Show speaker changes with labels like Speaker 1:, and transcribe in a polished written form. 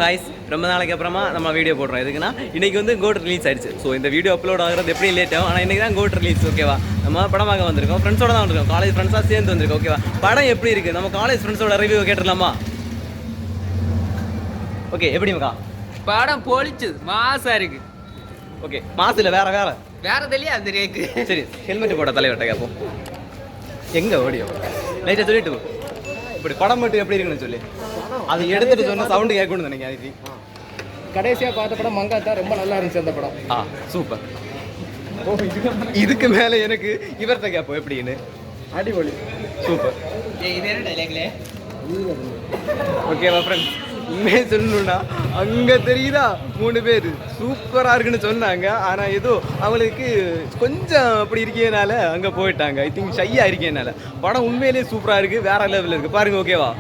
Speaker 1: Guys, ரொம்ப நாளைக்கு அப்புறமா நம்ம வீடியோ போடுறோம். எதுக்குன்னா இன்னைக்கு வந்து கோட் ரிலீஸ் ஆயிடுச்சு. ஸோ இந்த வீடியோ அப்லோட் ஆகிறது எப்படி லேட் ஆகும், ஆனால் இன்னைக்கு தான் கோட் ரிலீஸ். ஓகேவா? நம்ம படம் பார்க்க வந்திருக்கோம், ஃப்ரெண்ட்ஸோட தான் வந்திருக்கோம், காலேஜ் ஃப்ரெண்ட்ஸாக சேர்ந்து வந்திருக்கோம். ஓகேவா? படம் எப்படி இருக்குது, நம்ம காலேஜ் ஃப்ரெண்ட்ஸோட ரிவ்யூ கேட்டுடலாமா? ஓகே, எப்படி மக்கா?
Speaker 2: படம் பொழிச்சது, மாசா இருக்கு.
Speaker 1: ஓகே, மாசில் வேற வேற
Speaker 2: வேற தெரியல அந்த ரேக்கு.
Speaker 1: சரி, ஹெல்மெட் போட தலைவர்கிட்ட கேட்போம். எங்கே ஓடியோ லைட்டாக சொல்லிட்டு போ. இப்படி படம் மட்டும் எப்படி இருக்குன்னு சொல்லி அது எடுத்துட்டு சொன்ன சவுண்டு கேட்கணும்னு நினைக்கிறேன்.
Speaker 3: கடைசியாக பார்த்த படம் மங்காத்தா, ரொம்ப நல்லா இருந்துச்சு அந்த படம்.
Speaker 1: சூப்பர். இதுக்கு மேலே எனக்கு இவர்கிட்ட கேட்போம் எப்படின்னு.
Speaker 3: அடிபொலி,
Speaker 1: சூப்பர்.
Speaker 2: இது என்ன டைலாக்ல?
Speaker 1: ஓகேவா ஃப்ரெண்ட்ஸ், உண்மையே சொல்லணும்னா அங்கே தெரியுதா 3 பேர் சூப்பராக இருக்குன்னு சொன்னாங்க. ஆனால் ஏதோ அவங்களுக்கு கொஞ்சம் அப்படி இருக்கேனால அங்கே போயிட்டாங்க. ஐ திங்க் ஷையாக இருக்கேனால. படம் உண்மையிலேயே சூப்பராக இருக்குது, வேற லெவலில் இருக்குது. பாருங்கள். ஓகேவா?